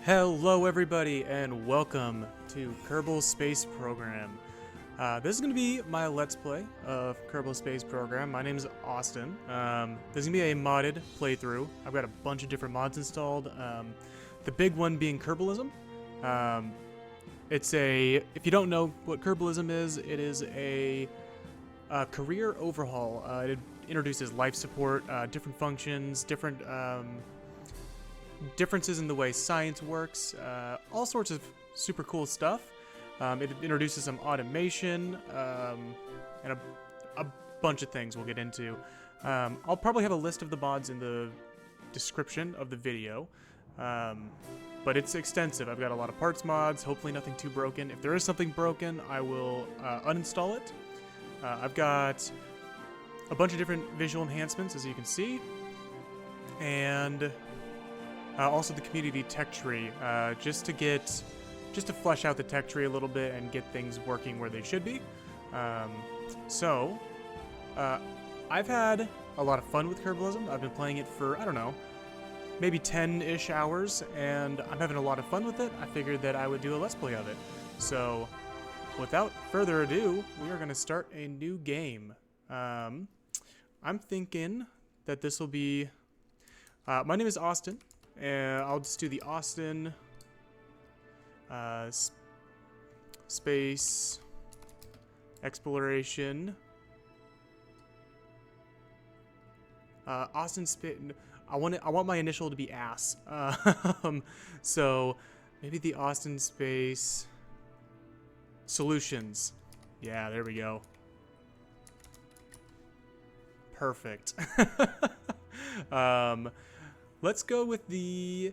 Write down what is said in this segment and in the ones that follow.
Hello everybody and welcome to Kerbal Space Program. This is going to be my Let's Play of Kerbal Space Program. My name is Austin. This is going to be a modded playthrough. I've got a bunch of different mods installed. The big one being Kerbalism. If you don't know what Kerbalism is, it is a career overhaul. It introduces life support, different functions, differences in the way science works, all sorts of super cool stuff. It introduces some automation, and a bunch of things we'll get into. I'll probably have a list of the mods in the description of the video, but it's extensive. I've got a lot of parts mods, hopefully nothing too broken. If there is something broken, I will uninstall it. I've got a bunch of different visual enhancements, as you can see, and also the community tech tree, just to flesh out the tech tree a little bit and get things working where they should be. I've had a lot of fun with Kerbalism. I've been playing it for, I don't know, maybe 10-ish hours, and I'm having a lot of fun with it. I figured that I would do a Let's Play of it. So, without further ado, we are going to start a new game. I'm thinking that this will be... my name is Austin. And I'll just do the Austin space exploration. Austin space. I want my initial to be ASS. So maybe the Austin space solutions. Yeah, there we go. Perfect. Let's go with the,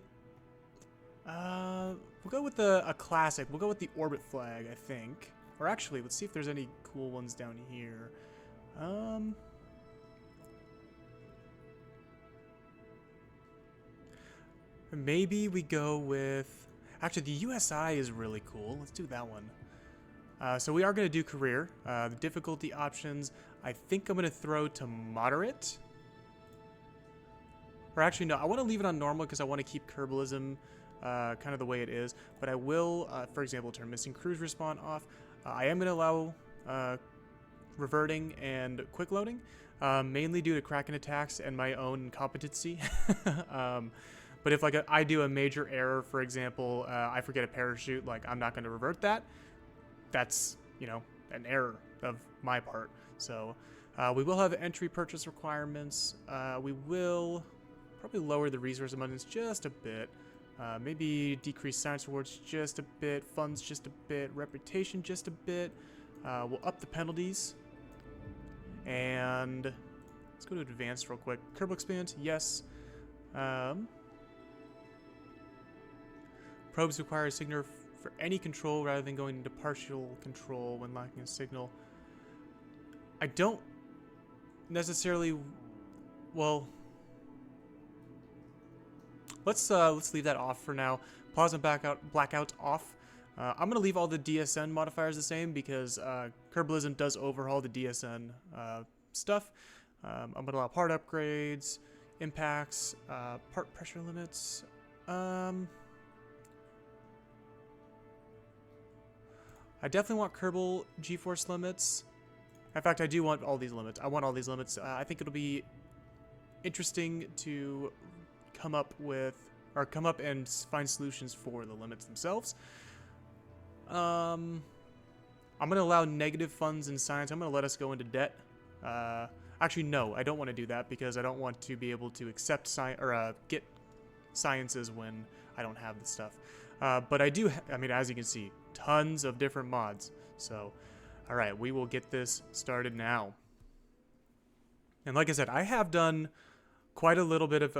we'll go with a classic. We'll go with the orbit flag, I think. Or actually, let's see if there's any cool ones down here. Maybe we go with, actually the USI is really cool. Let's do that one. So we are going to do career. The difficulty options, I think I'm going to throw to moderate. Or actually, no, I want to leave it on normal because I want to keep Kerbalism kind of the way it is. But I will, for example, turn missing cruise respawn off. I am going to allow reverting and quick loading, mainly due to Kraken attacks and my own competency. But if I do a major error, for example, I forget a parachute, I'm not going to revert that. That's, an error of my part. So we will have entry purchase requirements. We will... probably lower the resource abundance just a bit. Maybe decrease science rewards just a bit. Funds just a bit. Reputation just a bit. We'll up the penalties. And let's go to advanced real quick. Kerbal expand, yes. Probes require a signal for any control rather than going into partial control when lacking a signal. I don't necessarily... well... Let's leave that off for now. Pause and blackout off. I'm gonna leave all the DSN modifiers the same because Kerbalism does overhaul the DSN stuff. I'm gonna allow part upgrades, impacts, part pressure limits. I definitely want Kerbal G-force limits. In fact, I do want all these limits. I want all these limits. I think it'll be interesting to come up and find solutions for the limits themselves. I'm going to allow negative funds in science. I'm going to let us go into debt. Actually, no, I don't want to do that because I don't want to be able to accept get sciences when I don't have the stuff. But I do, as you can see, tons of different mods. So, all right, we will get this started now. And like I said, I have done quite a little bit of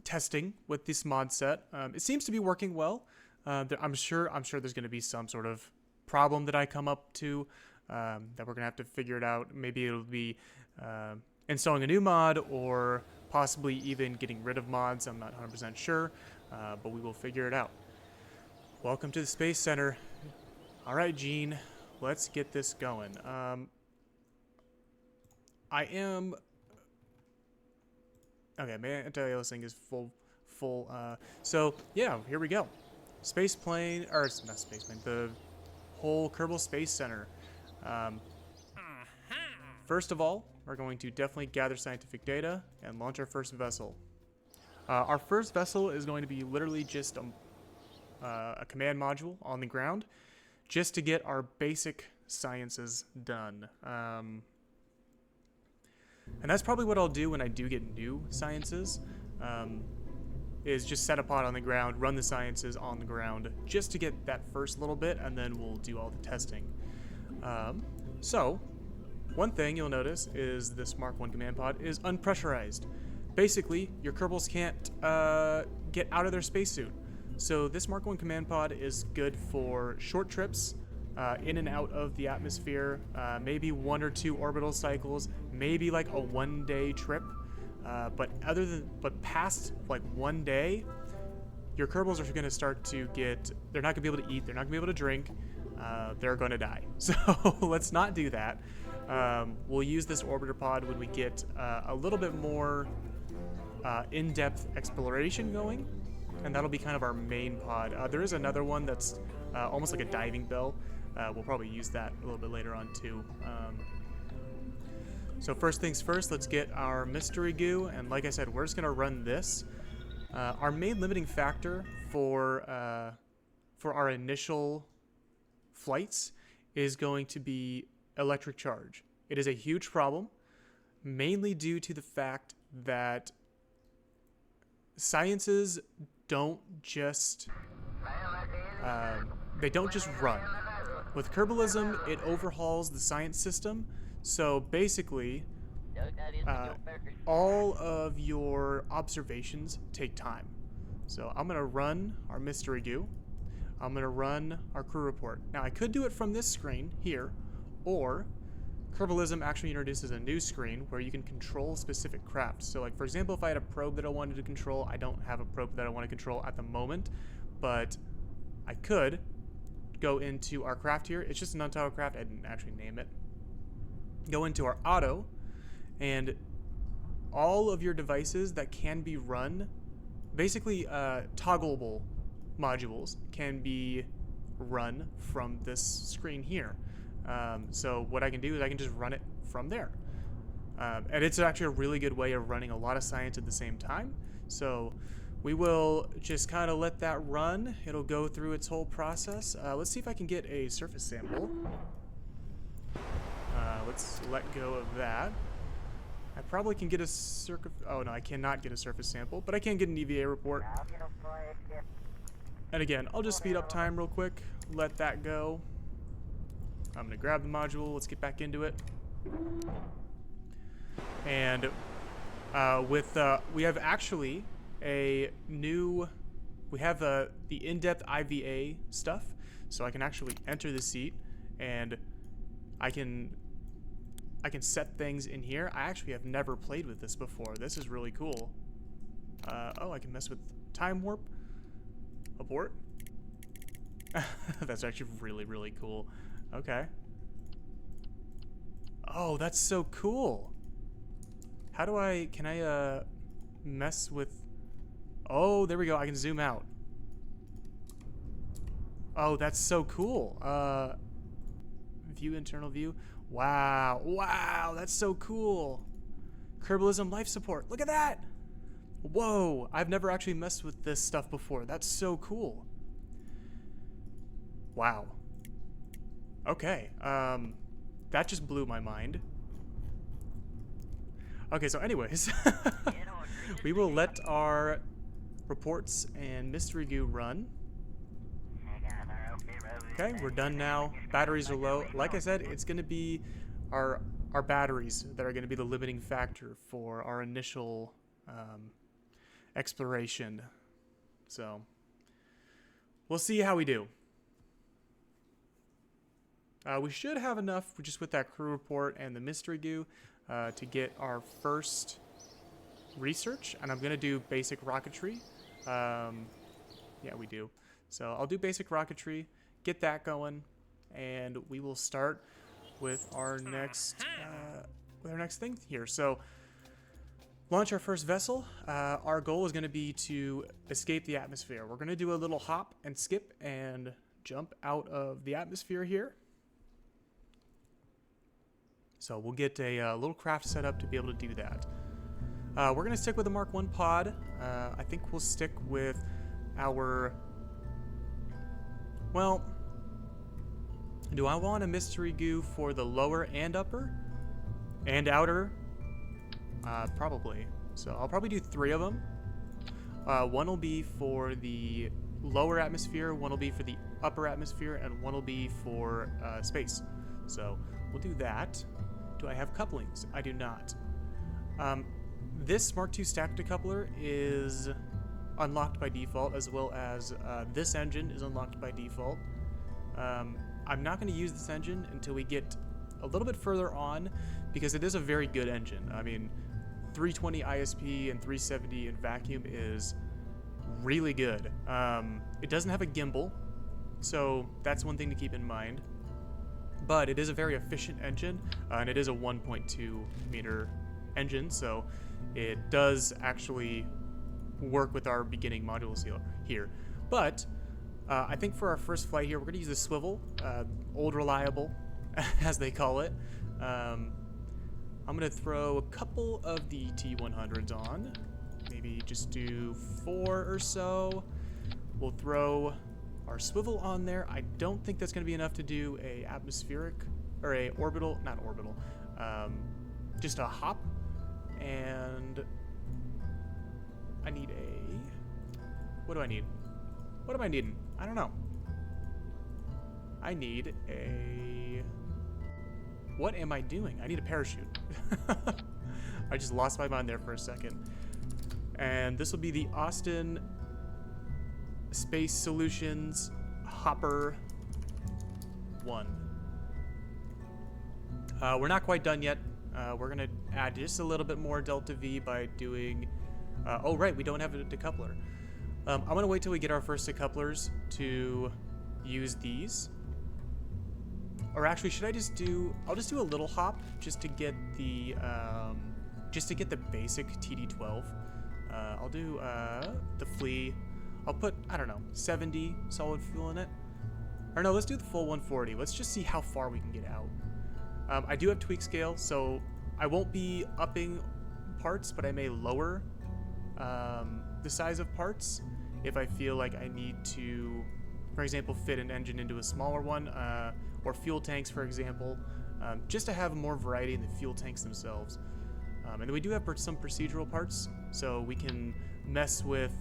testing with this mod set. It seems to be working well. I'm sure there's going to be some sort of problem that I come up to that we're going to have to figure it out. Maybe it'll be installing a new mod or possibly even getting rid of mods. I'm not 100% sure, but we will figure it out. Welcome to the Space Center. All right, Gene, let's get this going. I am... Okay, my anti-aliasing is full. So yeah, here we go. Space plane, or not space plane, the whole Kerbal Space Center. First of all, we're going to definitely gather scientific data and launch our first vessel. Our first vessel is going to be literally just a command module on the ground, just to get our basic sciences done. And that's probably what I'll do when I do get new sciences, is just set a pod on the ground, run the sciences on the ground, just to get that first little bit, and then we'll do all the testing. So, one thing you'll notice is this Mark 1 command pod is unpressurized. Basically, your Kerbals can't get out of their spacesuit. So this Mark 1 command pod is good for short trips, in and out of the atmosphere, maybe 1 or 2 orbital cycles, maybe like a 1-day trip. But past like 1 day, your Kerbals are going to start to get, they're not going to be able to eat, they're not going to be able to drink, they're going to die. So let's not do that. We'll use this orbiter pod when we get a little bit more in-depth exploration going, and that'll be kind of our main pod. There is another one that's almost like a diving bell. We'll probably use that a little bit later on too. So first things first, let's get our mystery goo, and like I said, we're just gonna run this. Our main limiting factor for our initial flights is going to be electric charge. It is a huge problem, mainly due to the fact that sciences don't just run. With Kerbalism, it overhauls the science system. So basically, all of your observations take time. So I'm gonna run our mystery goo. I'm gonna run our crew report. Now I could do it from this screen here, or Kerbalism actually introduces a new screen where you can control specific craft. So like for example, if I had a probe that I wanted to control, I don't have a probe that I want to control at the moment, but I could go into our craft here. It's just an untitled craft, I didn't actually name it. Go into our auto, and all of your devices that can be run, basically toggleable modules, can be run from this screen here. So what I can do is I can just run it from there. And it's actually a really good way of running a lot of science at the same time. So we will just kind of let that run. It'll go through its whole process. Let's see if I can get a surface sample. Let's let go of that. I probably can get a oh no, I cannot get a surface sample, but I can get an EVA report. And again, I'll just speed up time real quick, let that go. I'm gonna grab the module, let's get back into it. And we have actually a new, we have the in-depth IVA stuff, so I can actually enter the seat, and I can set things in here. I actually have never played with this before. This is really cool. Oh, I can mess with time warp. Abort. That's actually really, really cool. Okay. Oh, that's so cool. How do can I mess with, oh, there we go. I can zoom out. Oh, that's so cool. View internal view. Wow. Wow, that's so cool. Kerbalism life support. Look at that. Whoa, I've never actually messed with this stuff before. That's so cool. Wow. Okay, that just blew my mind. Okay, so anyways, we will let our reports and mystery goo run. Okay, we're done now. Batteries are low. Like I said, it's going to be our batteries that are going to be the limiting factor for our initial exploration. So we'll see how we do. We should have enough just with that crew report and the mystery goo to get our first research. And I'm going to do basic rocketry. Yeah, we do. So I'll do basic rocketry, get that going, and we will start with our next thing here. So launch our first vessel. Our goal is going to be to escape the atmosphere. We're going to do a little hop and skip and jump out of the atmosphere here. So we'll get a little craft set up to be able to do that. We're going to stick with the Mark 1 pod. I think we'll stick with our... Well, do I want a mystery goo for the lower and upper? And outer? Probably. So I'll probably do 3 of them. One will be for the lower atmosphere, one will be for the upper atmosphere, and one will be for space. So we'll do that. Do I have couplings? I do not. This Mark II stack decoupler is unlocked by default, as well as this engine is unlocked by default. I'm not going to use this engine until we get a little bit further on, because it is a very good engine. I mean, 320 ISP and 370 in vacuum is really good. It doesn't have a gimbal, so that's one thing to keep in mind. But it is a very efficient engine, and it is a 1.2 meter engine, so it does actually work with our beginning module seal here. But I think for our first flight here, we're going to use the swivel, old reliable, as they call it. I'm going to throw a couple of the T100s on, maybe just do 4 or so. We'll throw our swivel on there. I don't think that's going to be enough to do a atmospheric, or a orbital, not orbital, just a hop. And I need a, what do I need? What am I needing? I don't know. I need a, what am I doing? I need a parachute. I just lost my mind there for a second. And this will be the Austin Space Solutions Hopper 1. We're not quite done yet. We're going to add just a little bit more delta V by doing... oh, right, we don't have a decoupler. I'm going to wait till we get our first decouplers to use these. Or actually, should I just do... I'll just do a little hop just to get the basic TD12. I'll do the flea. I'll put, I don't know, 70 solid fuel in it. Or no, let's do the full 140. Let's just see how far we can get out. I do have tweak scale, so I won't be upping parts, but I may lower the size of parts if I feel like I need to, for example, fit an engine into a smaller one, or fuel tanks, for example, just to have more variety in the fuel tanks themselves. And then we do have some procedural parts, so we can mess with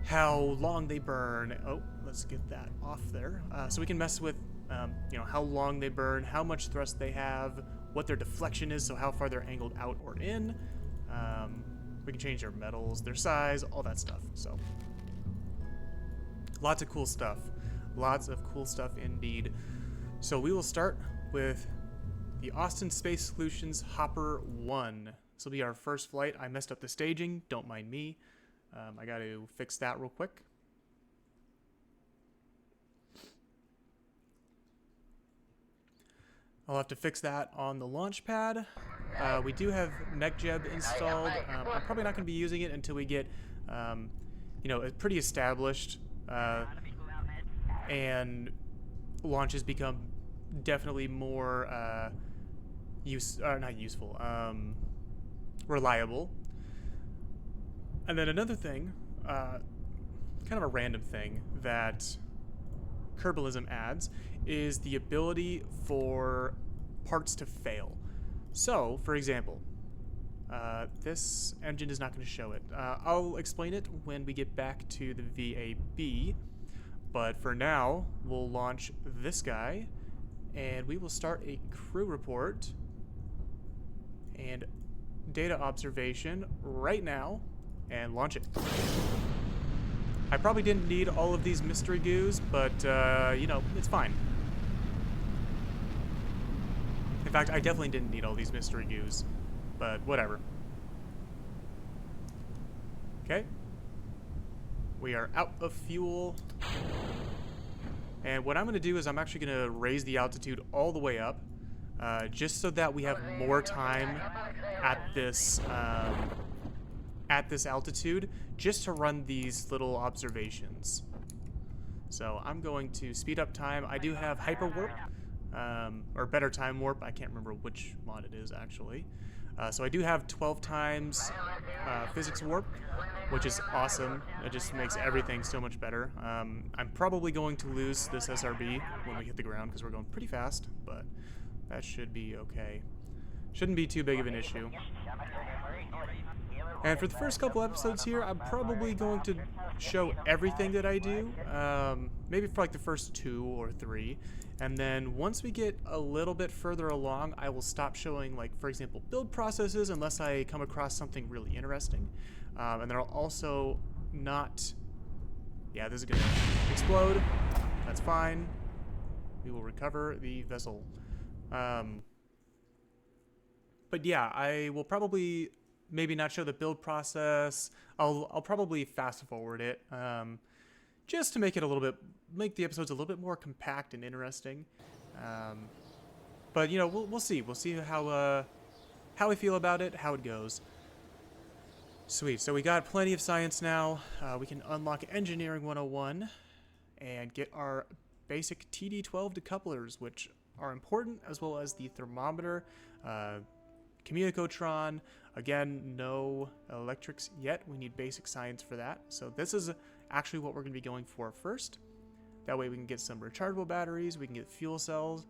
how long they burn. Oh, let's get that off there. So we can mess with how long they burn, how much thrust they have, what their deflection is, so how far they're angled out or in. We can change their metals, their size, all that stuff. So lots of cool stuff. Lots of cool stuff indeed. So we will start with the Austin Space Solutions Hopper 1. This will be our first flight. I messed up the staging. Don't mind me. I got to fix that real quick. I'll have to fix that on the launch pad. We do have MechJeb installed. I'm probably not going to be using it until we get, pretty established, and launches become definitely more reliable. And then another thing, kind of a random thing that Kerbalism adds is the ability for parts to fail. So, for example, this engine is not going to show it. I'll explain it when we get back to the VAB, but for now, we'll launch this guy, and we will start a crew report and data observation right now, and launch it. I probably didn't need all of these mystery goos, but, it's fine. In fact, I definitely didn't need all these mystery goos, but whatever. Okay. We are out of fuel. And what I'm going to do is I'm actually going to raise the altitude all the way up. just so that we have more time at this altitude just to run these little observations. So I'm going to speed up time. I do have hyperwarp, or better time warp. I can't remember which mod it is actually. So I do have 12 times physics warp, which is awesome. It just makes everything so much better. I'm probably going to lose this SRB when we hit the ground because we're going pretty fast, but that should be okay. Shouldn't be too big of an issue. And for the first couple episodes here, I'm probably going to show everything that I do, maybe for like the first 2 or 3. And then once we get a little bit further along, I will stop showing, like, for example, build processes unless I come across something really interesting. And then I'll also not... Yeah, this is going to explode. That's fine. We will recover the vessel. But yeah, I will probably maybe not show the build process. I'll probably fast forward it, just to make it make the episodes a little bit more compact and interesting. But you know, we'll see. We'll see how we feel about it, how it goes. Sweet. So we got plenty of science now. We can unlock Engineering 101 and get our basic TD12 decouplers, which are important, as well as the thermometer, communicotron. Again, no electrics yet. We need basic science for that. So this is actually what we're going to be going for first. That way we can get some rechargeable batteries, we can get fuel cells.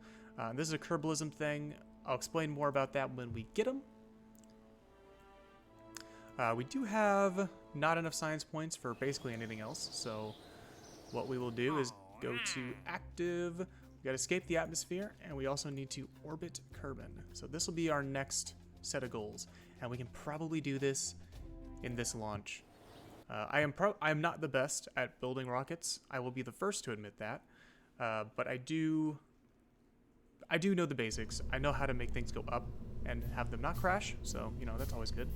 This is a Kerbalism thing. I'll explain more about that when we get them. We do have not enough science points for basically anything else, so what we will do is go to active. We got to escape the atmosphere, and we also need to orbit Kerbin. So this will be our next set of goals, and we can probably do this in this launch. I am not the best at building rockets. I will be the first to admit that, but I do know the basics. I know how to make things go up and have them not crash, so you know that's always good.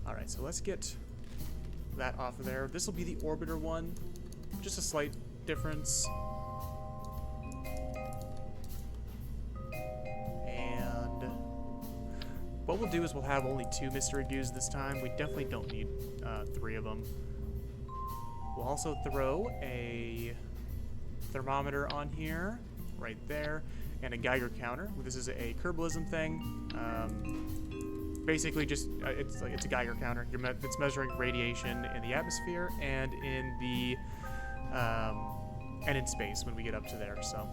All right, so let's get that off of there. This will be the orbiter one, just a slight difference. What we'll do is we'll have only 2 mystery views this time. We definitely don't need 3 of them. We'll also throw a thermometer on here, right there, and a Geiger counter. This is a Kerbalism thing. Basically, just it's a Geiger counter. It's measuring radiation in the atmosphere and in the and in space when we get up to there. So.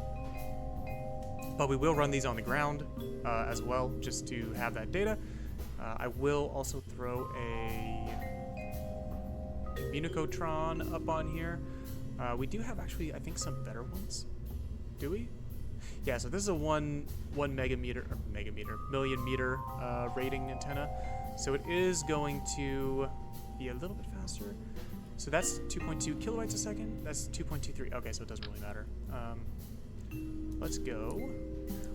But we will run these on the ground as well, just to have that data. I will also throw a communicotron up on here. We do have actually, I think, some better ones. Do we? Yeah, so this is a million meter rating antenna. So it is going to be a little bit faster. So that's 2.2 kilobytes a second. That's 2.23. Okay, so it doesn't really matter. Let's go.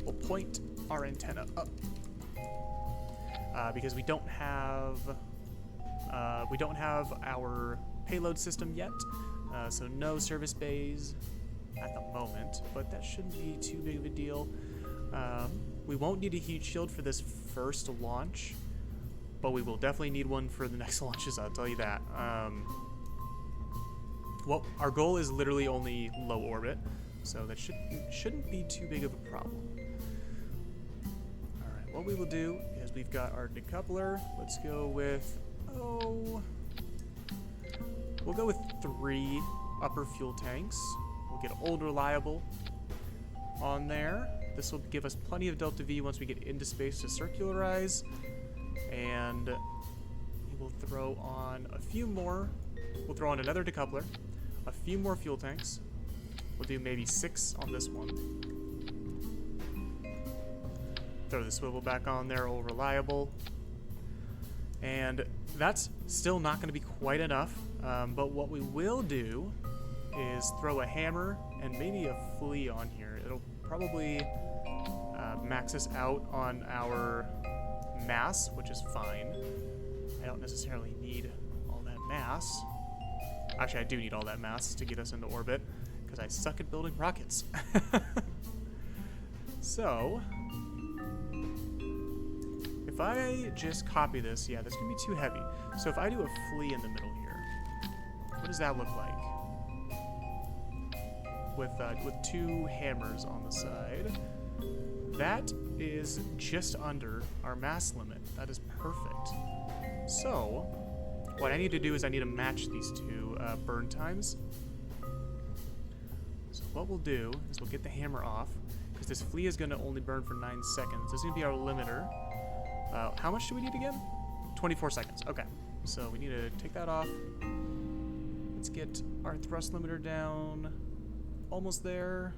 We'll point our antenna up because we don't have our payload system yet, so no service bays at the moment. But that shouldn't be too big of a deal. We won't need a heat shield for this first launch, but we will definitely need one for the next launches. I'll tell you that. Well, our goal is literally only low orbit. So that shouldn't be too big of a problem. All right, what we will do is we've got our decoupler. Let's go with, we'll go with 3 upper fuel tanks. We'll get old reliable on there. This will give us plenty of delta V once we get into space to circularize. And we will throw on a few more. We'll throw on another decoupler, a few more fuel tanks. We'll do maybe 6 on this one. Throw the swivel back on there, all reliable. And that's still not going to be quite enough. But what we will do is throw a hammer and maybe a flea on here. It'll probably max us out on our mass, which is fine. I don't necessarily need all that mass. Actually, I do need all that mass to get us into orbit, because I suck at building rockets. So, if I just copy this, yeah, that's gonna be too heavy. So if I do a flea in the middle here, what does that look like? With 2 hammers on the side. That is just under our mass limit. That is perfect. So, what I need to do is I need to match these 2 burn times. So what we'll do is we'll get the hammer off, because this flea is going to only burn for 9 seconds. This is going to be our limiter. How much do we need again? 24 seconds. Okay. So we need to take that off. Let's get our thrust limiter down. Almost there.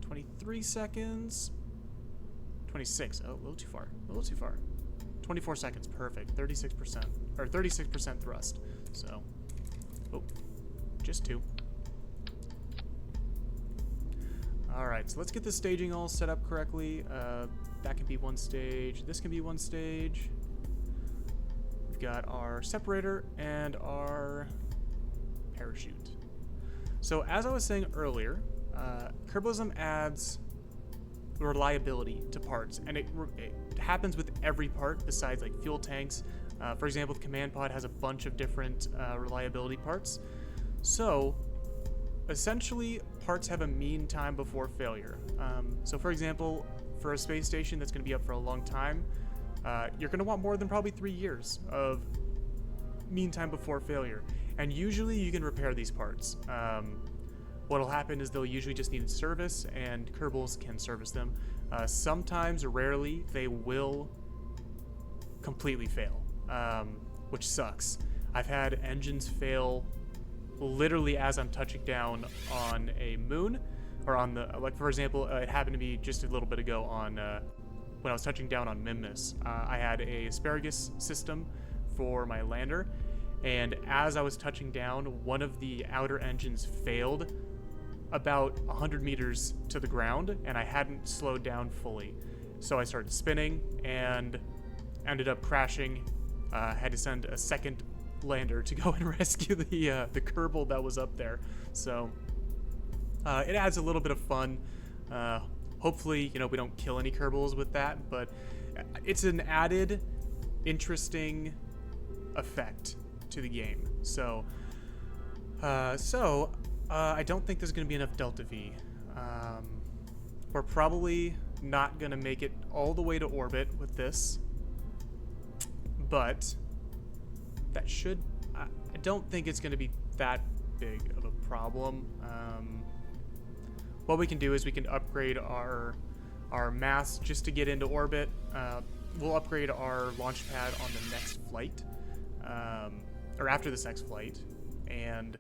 23 seconds. 26. Oh, a little too far. A little too far. 24 seconds. Perfect. 36%. Or 36% thrust. So. Oh. Just 2. Alright, so let's get the staging all set up correctly. That can be 1 stage. This can be 1 stage. We've got our separator and our parachute. So as I was saying earlier, Kerbalism adds reliability to parts, and it happens with every part besides like fuel tanks. For example, the command pod has a bunch of different reliability parts. So essentially, parts have a mean time before failure. So for example, for a space station that's going to be up for a long time, you're going to want more than probably 3 years of mean time before failure. And usually you can repair these parts. What'll happen is they'll usually just need service, and Kerbals can service them. Sometimes, rarely, they will completely fail, which sucks. I've had engines fail literally as I'm touching down on a moon, or on the, like for example, it happened to me just a little bit ago on, when I was touching down on Mimbus. I had a asparagus system for my lander, and as I was touching down, one of the outer engines failed about 100 meters to the ground, and I hadn't slowed down fully. So I started spinning and ended up crashing. Had to send a second lander to go and rescue the Kerbal that was up there. So it adds a little bit of fun. Hopefully, we don't kill any Kerbals with that, but it's an added interesting effect to the game. So I don't think there's going to be enough Delta V. We're probably not going to make it all the way to orbit with this, but that should, I don't think it's going to be that big of a problem. What we can do is we can upgrade our mass just to get into orbit. We'll upgrade our launch pad on the next flight, or after this next flight, and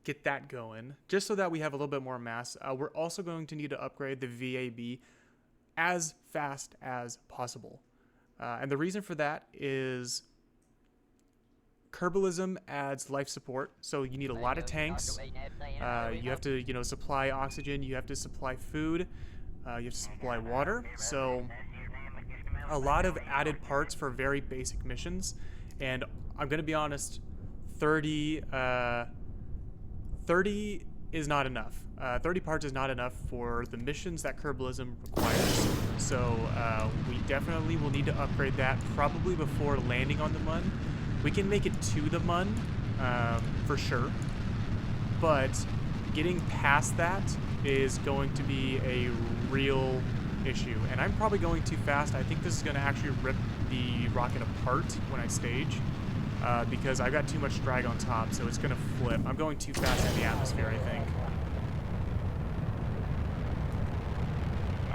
get that going, just so that we have a little bit more mass. We're also going to need to upgrade the VAB as fast as possible. And the reason for that is Kerbalism adds life support, so you need a lot of tanks. You have to, supply oxygen, you have to supply food, you have to supply water. So a lot of added parts for very basic missions. And I'm going to be honest, 30 is not enough. 30 parts is not enough for the missions that Kerbalism requires. So we definitely will need to upgrade that probably before landing on the Mun. We can make it to the Mun for sure, but getting past that is going to be a real issue. And I'm probably going too fast. I think this is going to actually rip the rocket apart when I stage. Because I've got too much drag on top, so it's going to flip. I'm going too fast in the atmosphere, I think.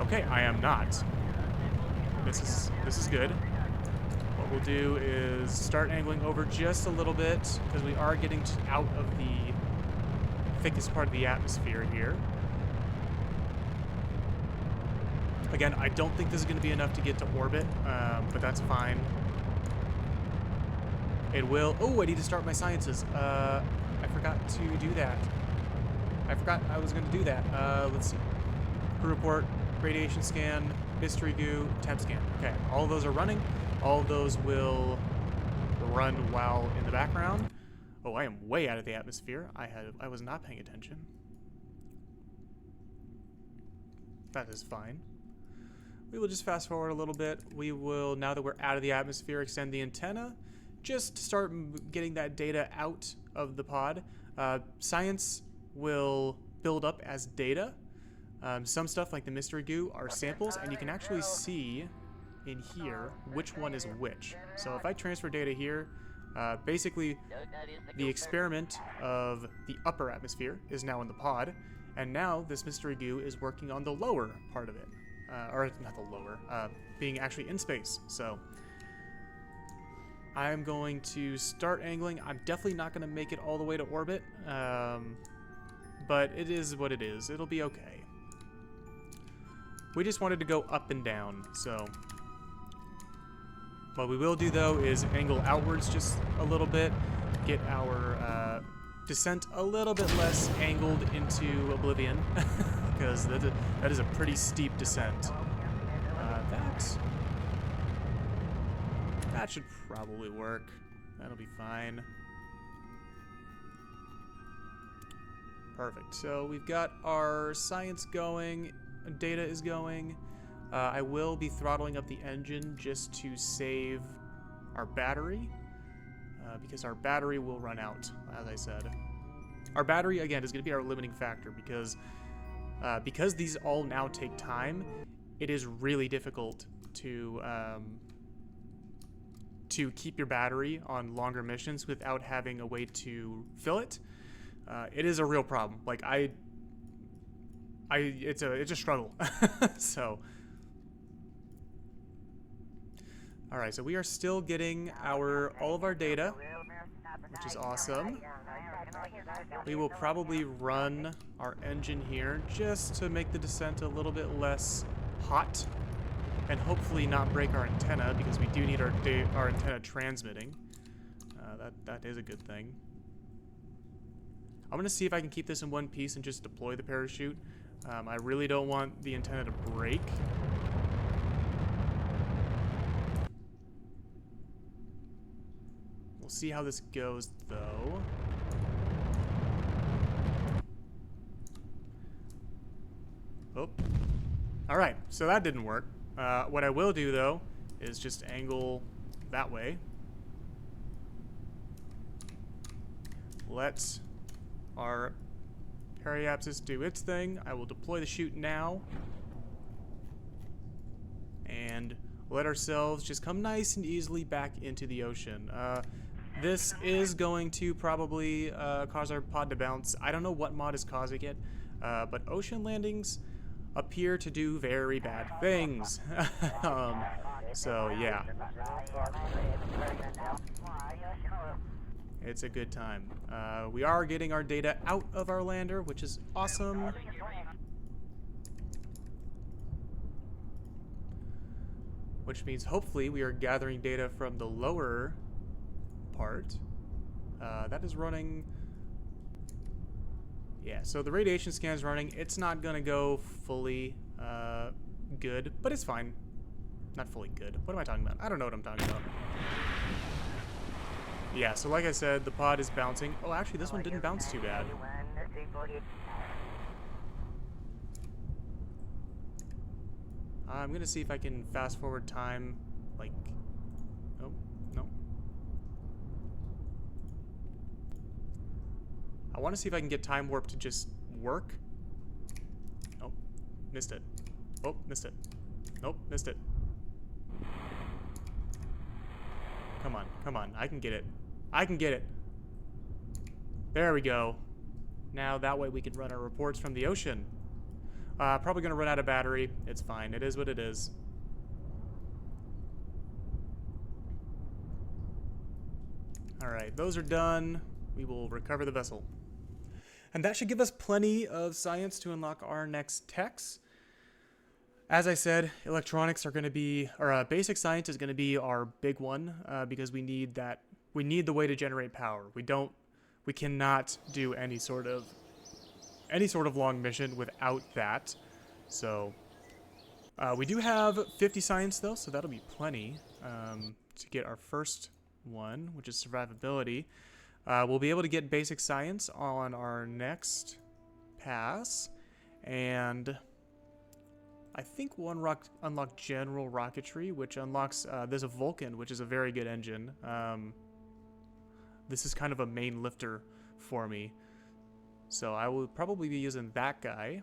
Okay, I am not. This is good. What we'll do is start angling over just a little bit, because we are getting out of the thickest part of the atmosphere here. Again, I don't think this is going to be enough to get to orbit, but that's fine. It will. Oh, I need to start my sciences. I forgot to do that. I forgot I was going to do that. Let's see. Crew report, radiation scan, history goo, temp scan. Okay, all of those are running. All of those will run while in the background. Oh, I am way out of the atmosphere. I was not paying attention. That is fine. we will just fast forward a little bit. We will, now that we're out of the atmosphere, extend the antenna. Just start getting that data out of the pod. Science will build up as data. Some stuff like the mystery goo are samples, and you can actually see in here which one is which. So if I transfer data here, basically the experiment of the upper atmosphere is now in the pod, and now this mystery goo is working on the lower part of it. Or not the lower, being actually in space. So I'm going to start angling. I'm definitely not going to make it all the way to orbit, but it is what it is. It'll be okay. We just wanted to go up and down, so what we will do though is angle outwards just a little bit, get our descent a little bit less angled into oblivion, because that is a pretty steep descent. That should probably work. That'll be fine. Perfect. So we've got our science going, data is going. I will be throttling up the engine just to save our battery, because our battery will run out, as I said. Our battery, again, is going to be our limiting factor, because these all now take time. It is really difficult to keep your battery on longer missions without having a way to fill it. It is a real problem. Like it's a struggle. So, all right. So we are still getting all of our data, which is awesome. We will probably run our engine here just to make the descent a little bit less hot, and hopefully not break our antenna, because we do need our antenna transmitting. That is a good thing. I'm gonna see if I can keep this in one piece and just deploy the parachute. I really don't want the antenna to break. We'll see how this goes, though. Oh. Alright, so that didn't work. What I will do, though, is just angle that way. Let our periapsis do its thing. I will deploy the chute now. And let ourselves just come nice and easily back into the ocean. This is going to probably cause our pod to bounce. I don't know what mod is causing it, but ocean landings appear to do very bad things. So yeah, it's a good time. We are getting our data out of our lander, which is awesome. Which means hopefully we are gathering data from the lower part. That is running. Yeah, so the radiation scan is running. It's not gonna go fully good, but it's fine. Not fully good. What am I talking about? I don't know what I'm talking about. Yeah, so like I said, the pod is bouncing. Oh, actually, this one didn't bounce too bad. I'm gonna see if I can fast forward time, like, oh, no. I want to see if I can get time warp to just work. Oh, missed it. Oh, missed it. Nope, missed it. Come on, come on, I can get it. I can get it. There we go. Now that way we can run our reports from the ocean. Probably gonna run out of battery. It's fine. It is what it is. Alright, those are done. We will recover the vessel. And that should give us plenty of science to unlock our next techs. As I said, electronics are going to be, or basic science is going to be our big one, because we need that. We need the way to generate power. We cannot do any sort of long mission without that. So we do have 50 science though, so that'll be plenty to get our first one, which is survivability. We'll be able to get basic science on our next pass, and I think we'll unlock general rocketry, which unlocks, there's a Vulcan, which is a very good engine. This is kind of a main lifter for me. So I will probably be using that guy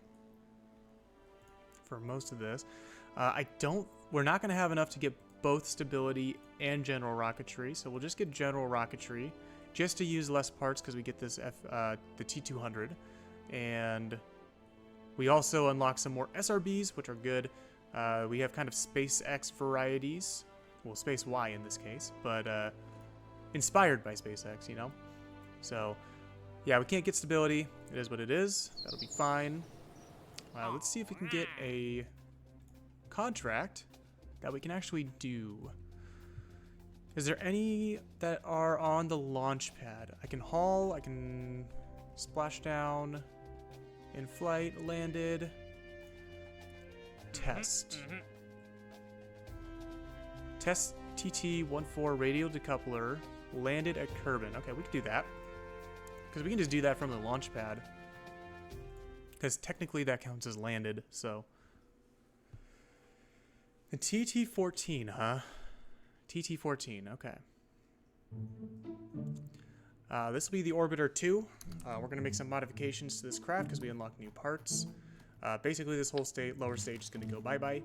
for most of this. We're not going to have enough to get both stability and general rocketry, so we'll just get general rocketry just to use less parts because we get this the T200, and we also unlock some more SRBs, which are good. We have kind of SpaceX varieties, well, Space Y in this case, but inspired by SpaceX, you know. So yeah, we can't get stability. It is what it is. That'll be fine. Let's see if we can get a contract that we can actually do. Is there any that are on the launch pad? I can haul, I can splash down, in flight, landed, test. Test TT-14 radial decoupler, landed at Kerbin. Okay, we can do that. Because we can just do that from the launch pad. Because technically that counts as landed, so. The TT-14, huh? TT-14, okay. This will be the Orbiter 2. We're going to make some modifications to this craft because we unlock new parts. Basically, this whole lower stage is going to go bye-bye.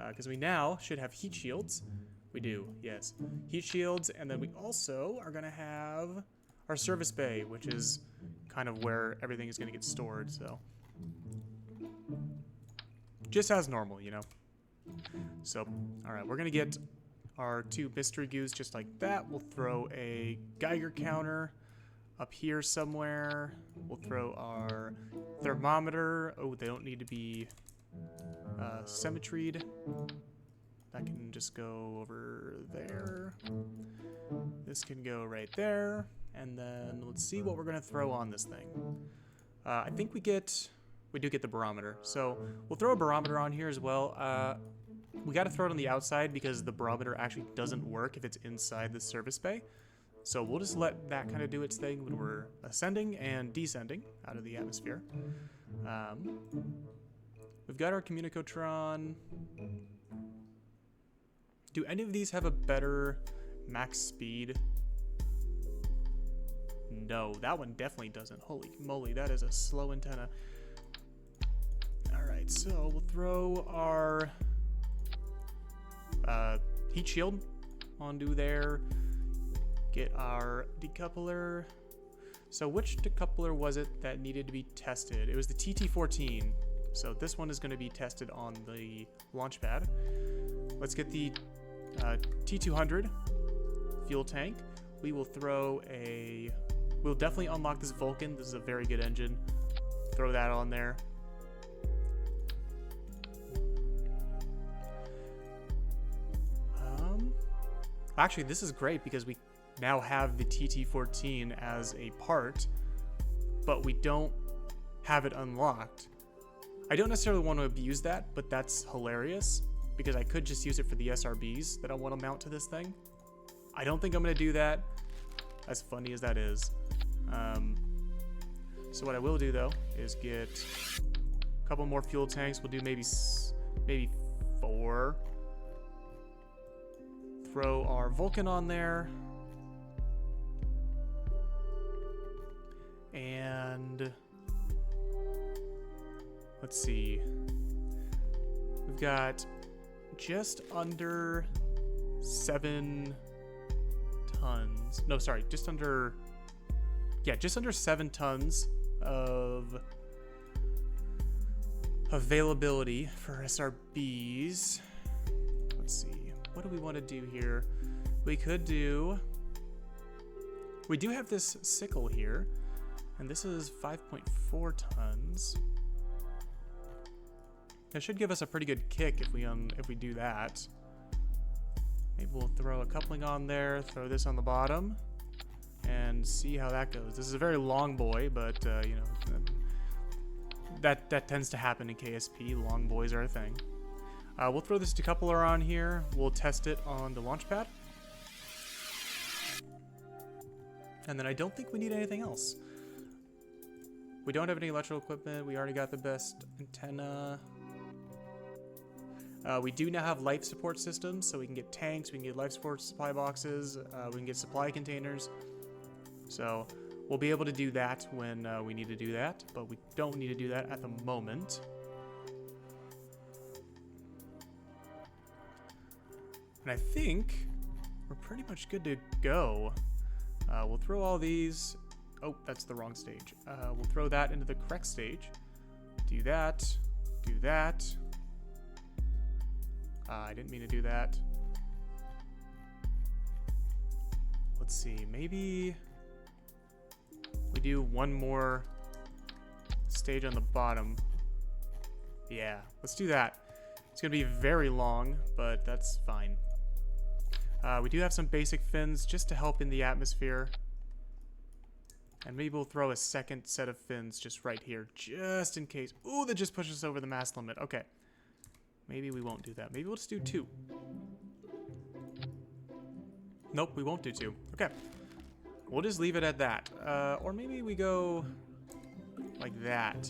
Because we now should have heat shields. We do, yes. Heat shields, and then we also are going to have our service bay, which is kind of where everything is going to get stored, so. Just as normal, you know. So, alright, we're going to get our 2 mystery goos just like that. We'll throw a Geiger counter up here somewhere. We'll throw our thermometer. Oh, they don't need to be symmetried. That can just go over there. This can go right there. And then let's see what we're going to throw on this thing. I think we do get the barometer. So we'll throw a barometer on here as well. We got to throw it on the outside because the barometer actually doesn't work if it's inside the service bay. So we'll just let that kind of do its thing when we're ascending and descending out of the atmosphere. We've got our Communicotron. Do any of these have a better max speed? No, that one definitely doesn't. Holy moly, that is a slow antenna. Alright, so we'll throw our heat shield onto there. Get our decoupler. So which decoupler was it that needed to be tested? It was the TT-14. So this one is going to be tested on the launch pad. Let's get the T200 fuel tank. We will throw a... We'll definitely unlock this Vulcan. This is a very good engine. Throw that on there. Actually, this is great because we now have the TT-14 as a part, but we don't have it unlocked. I don't necessarily want to abuse that, but that's hilarious because I could just use it for the SRBs that I want to mount to this thing. I don't think I'm going to do that, as funny as that is. So what I will do, though, is get a couple more fuel tanks. We'll do maybe 4. Throw our Vulcan on there. And let's see. We've got just under 7 tons. No, sorry, just under 7 tons of availability for SRBs. Let's see. What do we want to do here? We do have this sickle here, and this is 5.4 tons. That should give us a pretty good kick if we do that. Maybe we'll throw a coupling on there, throw this on the bottom, and see how that goes. This is a very long boy, but you know, that tends to happen in KSP. Long boys are a thing. We'll throw this decoupler on here. We'll test it on the launch pad. And then I don't think we need anything else. We don't have any electrical equipment. We already got the best antenna. We do now have life support systems, so we can get tanks, we can get life support supply boxes, we can get supply containers. So we'll be able to do that when we need to do that, but we don't need to do that at the moment. And I think we're pretty much good to go. We'll throw all these. Oh, that's the wrong stage. We'll throw that into the correct stage. Do that. Do that. I didn't mean to do that. Let's see. Maybe we do one more stage on the bottom. Yeah, let's do that. It's going to be very long, but that's fine. We do have some basic fins just to help in the atmosphere. And maybe we'll throw a second set of fins just right here, just in case. Ooh, that just pushed us over the mass limit. Okay. Maybe we won't do that. Maybe we'll just do 2. Nope, we won't do 2. Okay. We'll just leave it at that. Or maybe we go like that.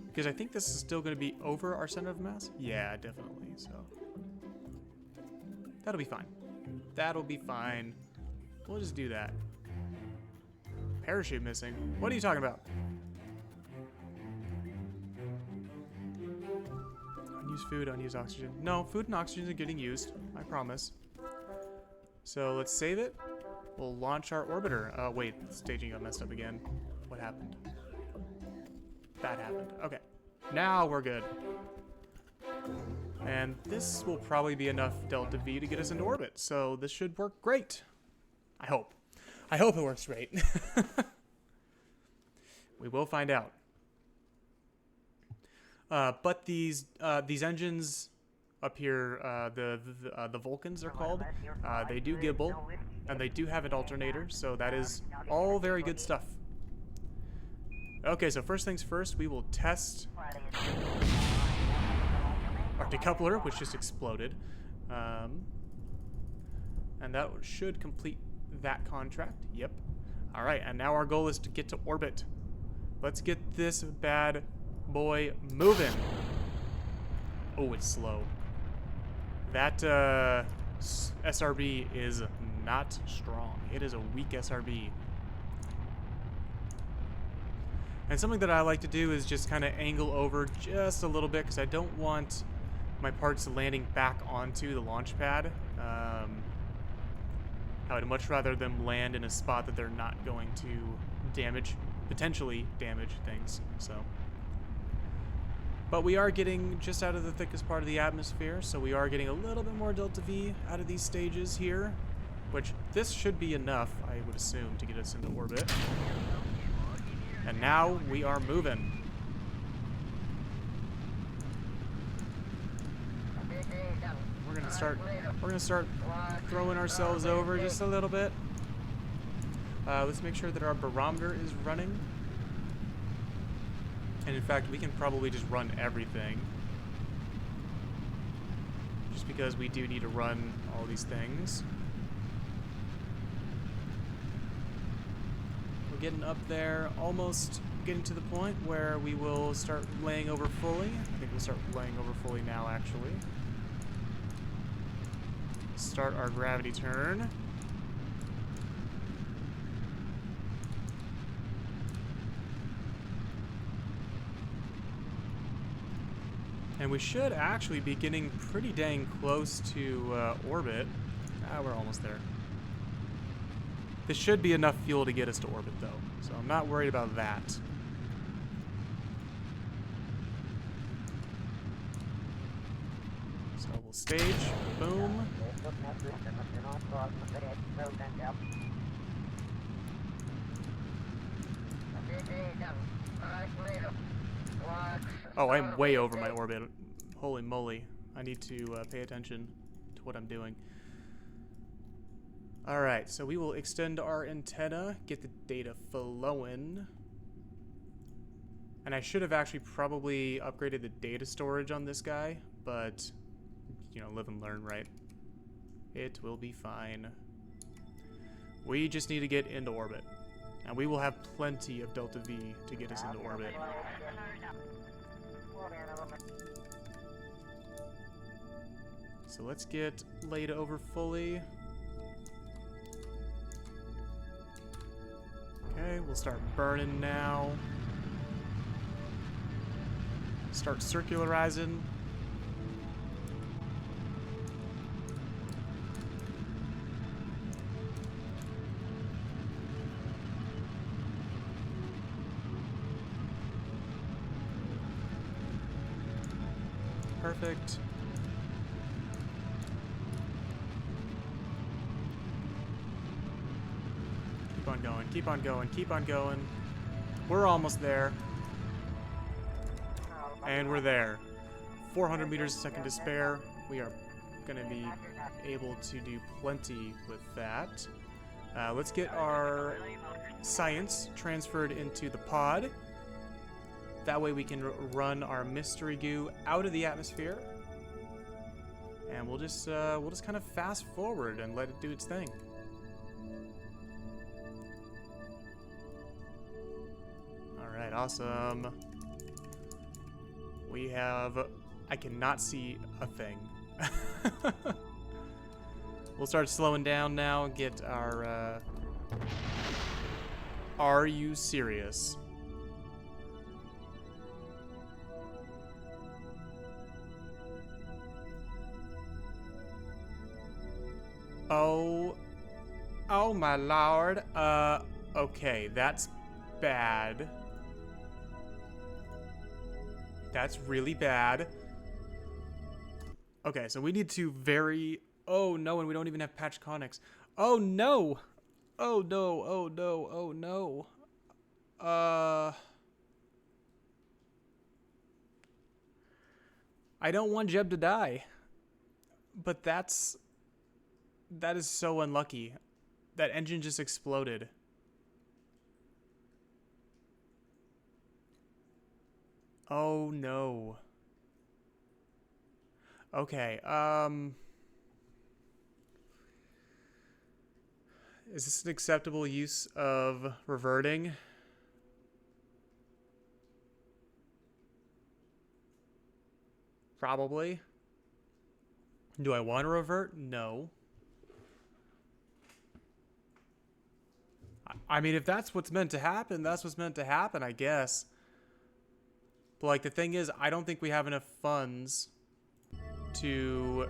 Because I think this is still going to be over our center of mass. Yeah, definitely. So that'll be fine. That'll be fine. We'll just do that. Parachute missing. What are you talking about? Unused food, unused oxygen. No, food and oxygen are getting used. I promise. So let's save it. We'll launch our orbiter. Wait, staging got messed up again. What happened? That happened. Okay. Now we're good. And this will probably be enough delta V to get us into orbit. So this should work great. I hope. I hope it works great. We will find out. But these engines up here, the Vulcans are called. They do gibble, and they do have an alternator, so that is all very good stuff. Okay, so first things first, we will test our decoupler, which just exploded. And that should complete that contract. Yep. All right, and now our goal is to get to orbit. Let's get this bad boy moving. Oh, it's slow. That SRB is not strong. It is a weak SRB. And something that I like to do is just kind of angle over just a little bit because I don't want my parts landing back onto the launch pad. I would much rather them land in a spot that they're not going to potentially damage things. So, but we are getting just out of the thickest part of the atmosphere, so we are getting a little bit more delta V out of these stages here, which this should be enough, I would assume, to get us into orbit. And now we are moving. We're gonna start throwing ourselves over just a little bit. Let's make sure that our barometer is running. And in fact, we can probably just run everything. Just because we do need to run all these things. We're getting up there, almost getting to the point where we will start laying over fully. I think we'll start laying over fully now, actually. Start our gravity turn. And we should actually be getting pretty dang close to orbit. We're almost there. This should be enough fuel to get us to orbit, though, so I'm not worried about that. So we'll stage. Boom. Oh, I'm way over my orbit. Holy moly. I need to pay attention to what I'm doing. Alright, so we will extend our antenna, get the data flowing. And I should have actually probably upgraded the data storage on this guy, but, you know, live and learn, right? It will be fine. We just need to get into orbit. And we will have plenty of delta V to get us into orbit. So let's get laid over fully. Okay, we'll start burning now. Start circularizing. Perfect. Keep on going, keep on going, keep on going. We're almost there. And we're there. 400 meters a second to spare. We are going to be able to do plenty with that. Let's get our science transferred into the pod. That way we can run our mystery goo out of the atmosphere. And we'll just kind of fast forward and let it do its thing. All right, awesome. We have, I cannot see a thing. We'll start slowing down now and get our, are you serious? Oh my lord. Okay, that's bad. That's really bad. Okay, so we need to oh no, and we don't even have patch connects. Oh no! Oh no, oh no, oh no. I don't want Jeb to die. But that is so unlucky. That engine just exploded. Oh no. Okay, is this an acceptable use of reverting? Probably. Do I want to revert? No. I mean, if that's what's meant to happen, that's what's meant to happen, I guess. But, like, the thing is, I don't think we have enough funds to...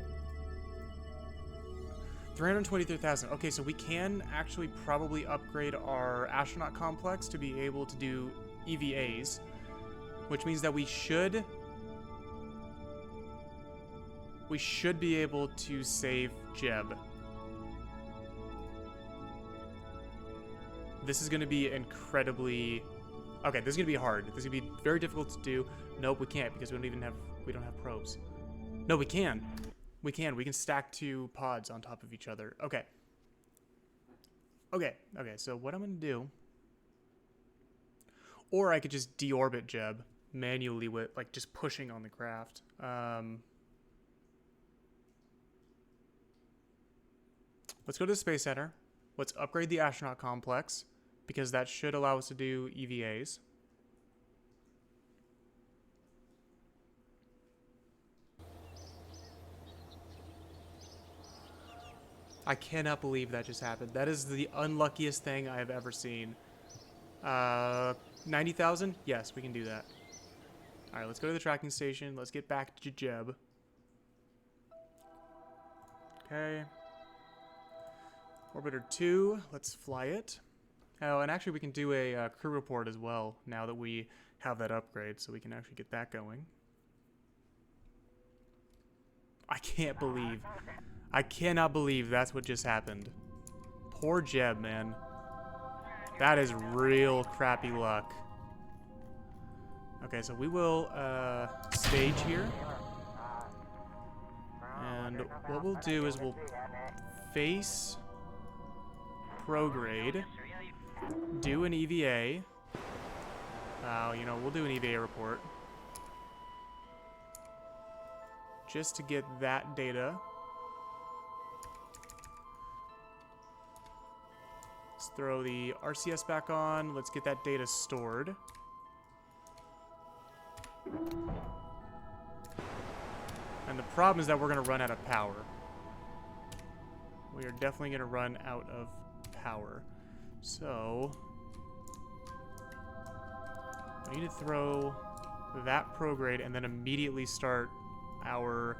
323,000. Okay, so we can actually probably upgrade our astronaut complex to be able to do EVAs, which means that we should be able to save Jeb. This is going to be incredibly... Okay, this is going to be hard. This is going to be very difficult to do. Nope, we can't because we don't have probes. No, we can. We can stack 2 pods on top of each other. Okay. Okay, so what I'm going to do... Or I could just deorbit Jeb manually with, like, just pushing on the craft. Let's go to the Space Center. Let's upgrade the astronaut complex, because that should allow us to do EVAs. I cannot believe that just happened. That is the unluckiest thing I have ever seen. 90,000? Yes, we can do that. Alright, let's go to the tracking station. Let's get back to Jeb. Okay. Orbiter 2, let's fly it. Oh, and actually we can do a crew report as well now that we have that upgrade, so we can actually get that going. I cannot believe that's what just happened. Poor Jeb, man. That is real crappy luck. Okay, so we will stage here. And what we'll do is we'll face prograde, do an EVA. You know, we'll do an EVA report. Just to get that data. Let's throw the RCS back on. Let's get that data stored. And the problem is that we're going to run out of power. We are definitely going to run out of power. So we need to throw that prograde and then immediately start our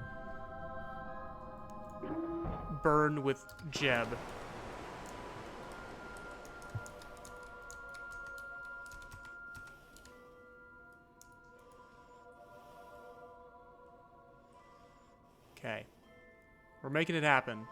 burn with Jeb. Okay. We're making it happen.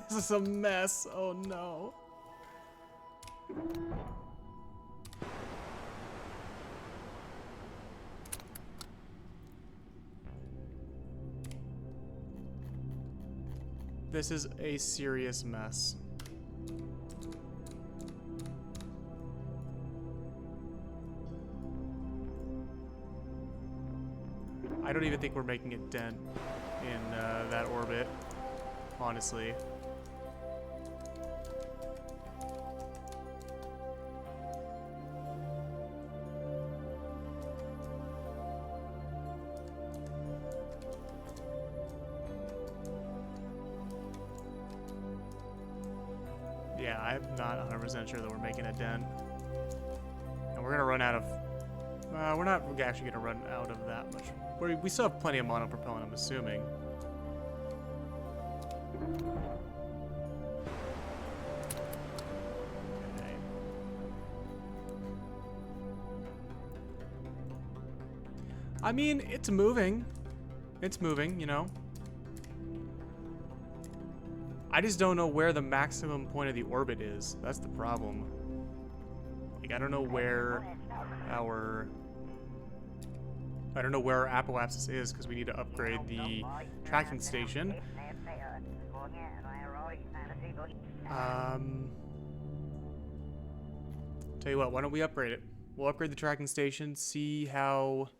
This is a mess. Oh no. This is a serious mess. I don't even think we're making a dent in that orbit, honestly. Yeah, I'm not 100% sure that we're making a dent. And we're going to run out of... we're not actually going to run out of that much. We still have plenty of monopropellant, I'm assuming. Okay. I mean, it's moving. It's moving, you know. I just don't know where the maximum point of the orbit is. That's the problem. Like, I don't know where our apoapsis is, because we need to upgrade the tracking station. Tell you what, why don't we upgrade it? We'll upgrade the tracking station, see what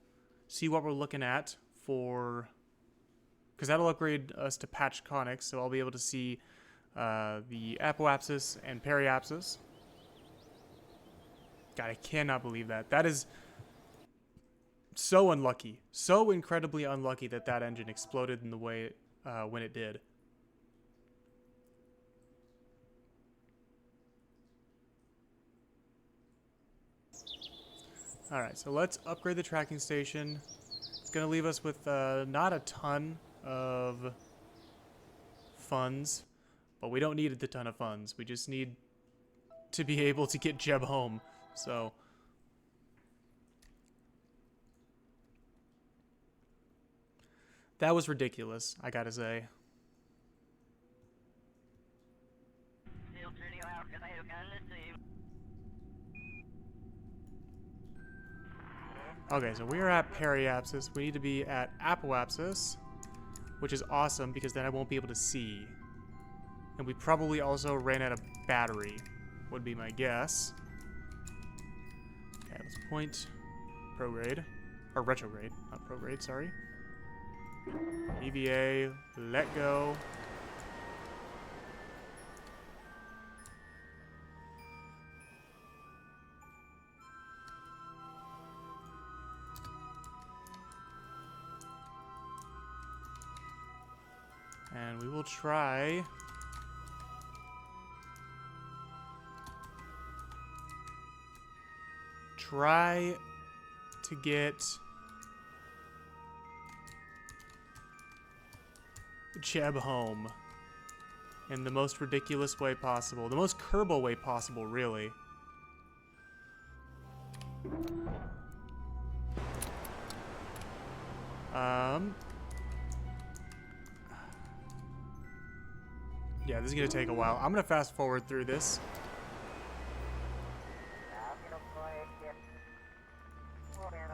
we're looking at for... Because that'll upgrade us to patch conics, so I'll be able to see the apoapsis and periapsis. God, I cannot believe that. That is so unlucky. So incredibly unlucky that that engine exploded in the way when it did. Alright, so let's upgrade the tracking station. It's going to leave us with not a ton of funds, but we don't need a ton of funds. We just need to be able to get Jeb home. So that was ridiculous, I gotta say. Okay, so we are at periapsis. We need to be at apoapsis, which is awesome because then I won't be able to see. And we probably also ran out of battery, would be my guess. Okay, let's point prograde, or retrograde, not prograde, sorry. EVA, let go. And we will try to get Jeb home in the most ridiculous way possible. The most Kerbal way possible, really. Yeah, this is going to take a while. I'm going to fast forward through this.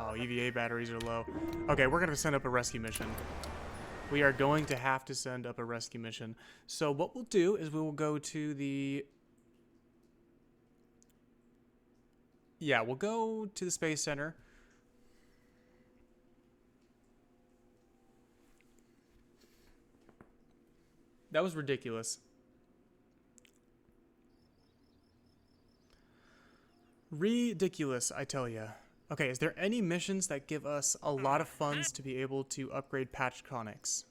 Oh, EVA batteries are low. Okay, we're going to send up a rescue mission. We are going to have to send up a rescue mission. So what we'll do is we will go to the... Yeah, we'll go to the Space Center. That was ridiculous. Ridiculous, I tell ya. Okay, is there any missions that give us a lot of funds to be able to upgrade Patchconics?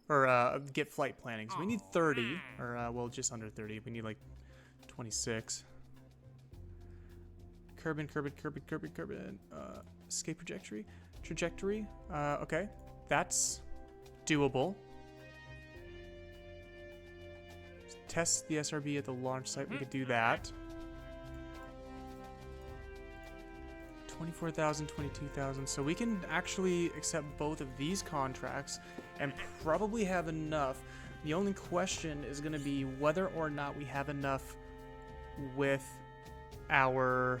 Or get flight planning? So we need 30, or well, just under 30. We need like 26. Kerbin. Escape trajectory. Okay, that's doable. Test the SRB at the launch site. We could do that. 24,000, 22,000. So we can actually accept both of these contracts and probably have enough. The only question is going to be whether or not we have enough with our...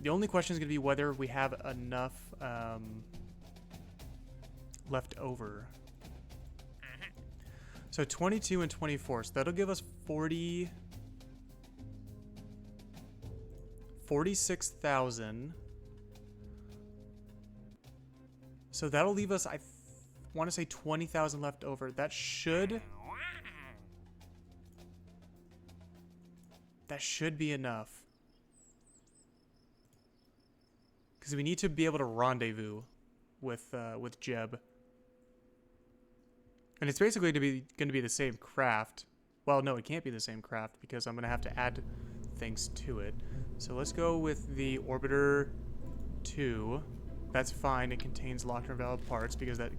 The only question is going to be whether we have enough left over. So 22 and 24, so that'll give us 46,000. So that'll leave us, I want to say 20,000 left over. That should be enough. Because we need to be able to rendezvous with Jeb. And it's basically going to be the same craft. Well, no, it can't be the same craft because I'm going to have to add things to it. So let's go with the Orbiter 2. That's fine. It contains locked and valid parts because that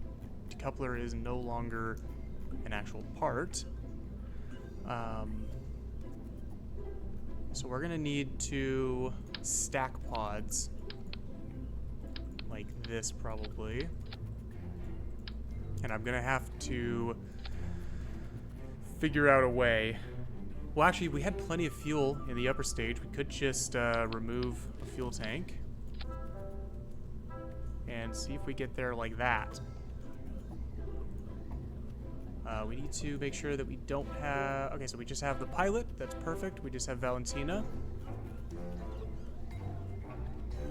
decoupler is no longer an actual part. So we're going to need to stack pods like this probably. And I'm going to have to figure out a way. Well, actually, we had plenty of fuel in the upper stage. We could just remove a fuel tank and see if we get there like that. We need to make sure that we don't have... Okay, so we just have the pilot. That's perfect. We just have Valentina.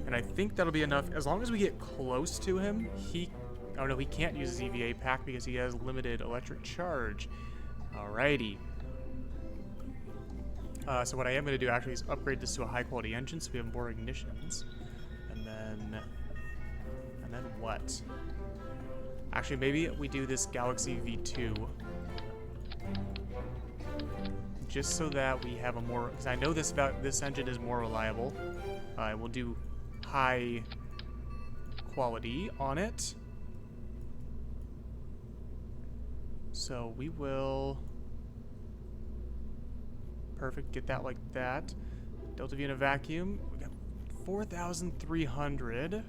And I think that'll be enough. As long as we get close to him, he... Oh no, he can't use his EVA pack because he has limited electric charge. Alrighty. So what I am going to do actually is upgrade this to a high quality engine so we have more ignitions. And then what? Actually, maybe we do this Galaxy V2. Just so that we have a more... Because I know this engine is more reliable. We'll do high quality on it. So we will... Perfect, get that like that. Delta V in a vacuum. We got 4,300.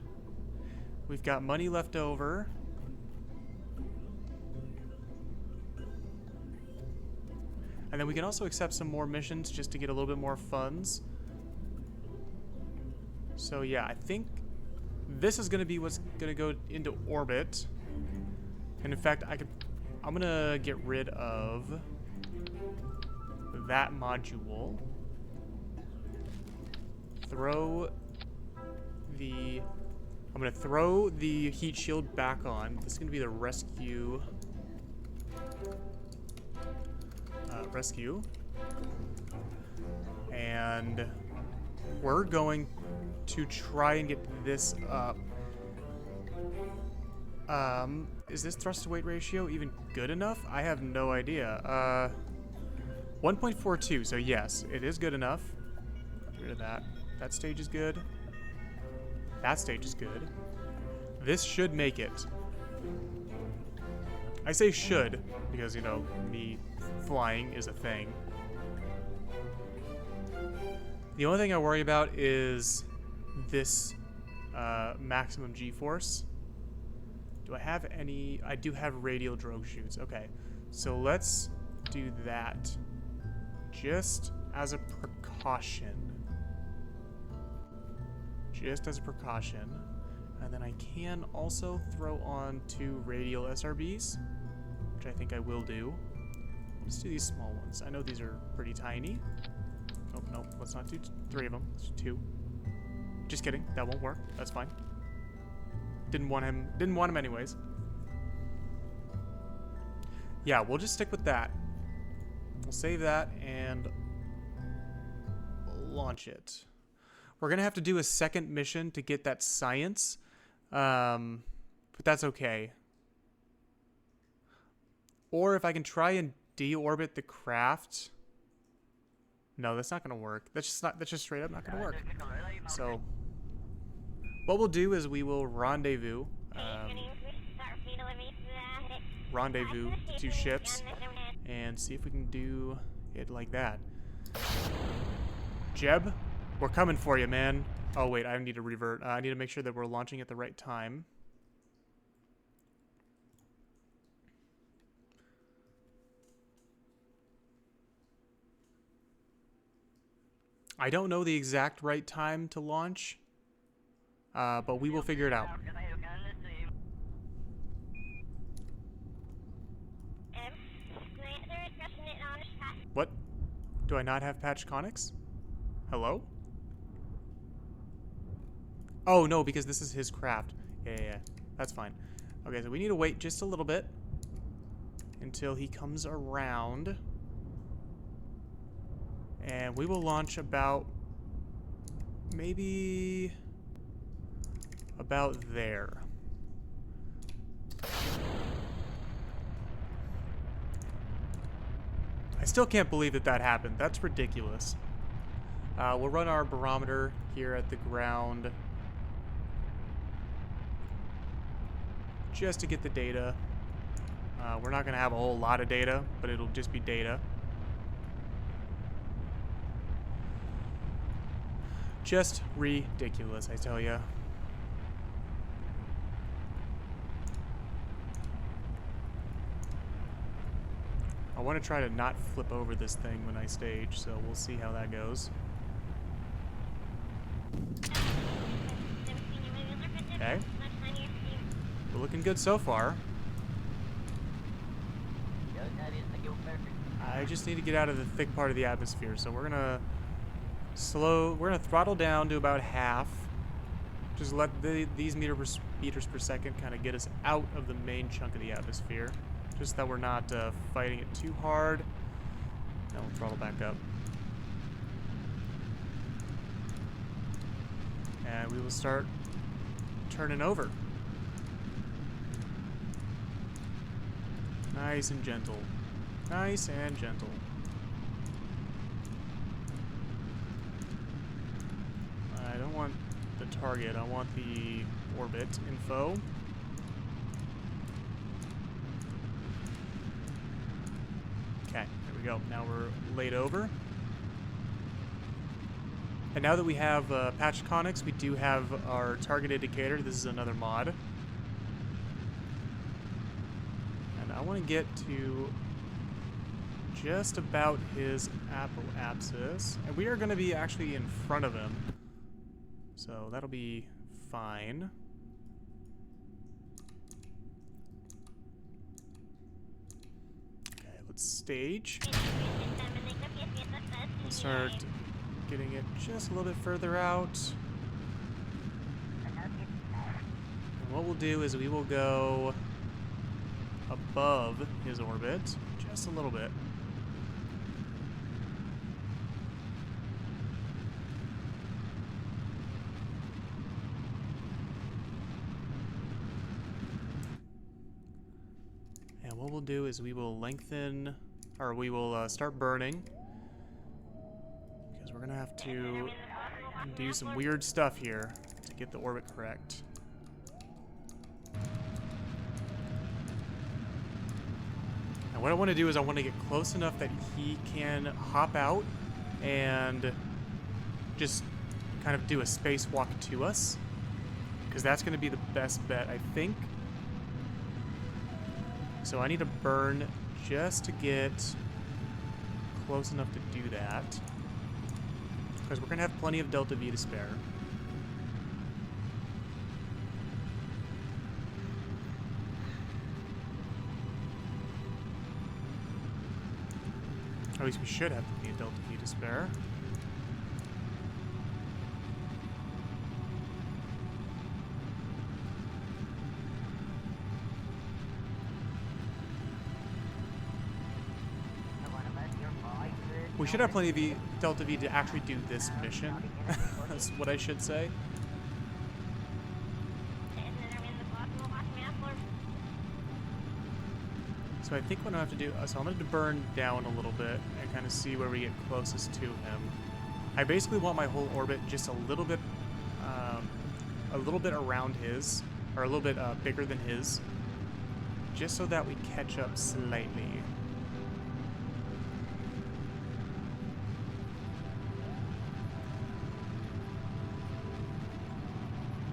We've got money left over. And then we can also accept some more missions just to get a little bit more funds. So yeah, I think this is going to be what's going to go into orbit. And in fact, I'm going to get rid of that module. I'm going to throw the heat shield back on. This is going to be the rescue. And we're going to try and get this up. Is this thrust to weight ratio even good enough? I have no idea. 1.42, so yes, it is good enough. Get rid of that. That stage is good. That stage is good. This should make it. I say should, because, you know, me flying is a thing. The only thing I worry about is this maximum G-force. Do I have any? I do have radial drogue chutes. Okay, so let's do that just as a precaution. Just as a precaution. And then I can also throw on 2 radial SRBs, which I think I will do. Let's do these small ones. I know these are pretty tiny. Oh, no, let's not do 3 of them. Let's do 2. Just kidding. That won't work. That's fine. Didn't want him anyways. Yeah, we'll just stick with that. We'll save that and launch it. We're gonna have to do a second mission to get that science, but that's okay. Or if I can try and deorbit the craft. No, that's not gonna work. That's just straight up not gonna work. So what we'll do is we will rendezvous the two ships and see if we can do it like that. Jeb, we're coming for you, man. Oh wait, I need to revert. I need to make sure that we're launching at the right time. I don't know the exact right time to launch, but we will figure it out. What? Do I not have patch conics? Hello? Oh, no, because this is his craft. Yeah. That's fine. Okay, so we need to wait just a little bit until he comes around. And we will launch about, maybe about there. I still can't believe that that happened. That's ridiculous. We'll run our barometer here at the ground just to get the data. We're not going to have a whole lot of data, but it'll just be data. Just ridiculous, I tell ya. I want to try to not flip over this thing when I stage, so we'll see how that goes. Okay. We're looking good so far. I just need to get out of the thick part of the atmosphere, so we're gonna throttle down to about half. Just let these meters per second kind of get us out of the main chunk of the atmosphere. Just that we're not fighting it too hard. Now we'll throttle back up. And we will start turning over. Nice and gentle. Nice and gentle. I don't want the target, I want the orbit info. Okay, there we go. Now we're laid over. And now that we have patched conics, we do have our target indicator. This is another mod. And I want to get to just about his apoapsis. And we are going to be actually in front of him. So that'll be fine. Okay, let's stage. We'll start getting it just a little bit further out. And what we'll do is we will go above his orbit just a little bit. And what we'll do is we will lengthen, or we will start burning. We're gonna have to do some weird stuff here to get the orbit correct. And what I want to do is I want to get close enough that he can hop out and just kind of do a spacewalk to us, because that's going to be the best bet, I think. So I need to burn just to get close enough to do that, because we're going to have plenty of Delta V to spare. At least we should have plenty of Delta V to spare. we should have plenty of Delta V to actually do this mission. That's what I should say. So I think what I have to do, so I'm going to burn down a little bit and kind of see where we get closest to him. I basically want my whole orbit just a little bit around his, or a little bit bigger than his, just so that we catch up slightly.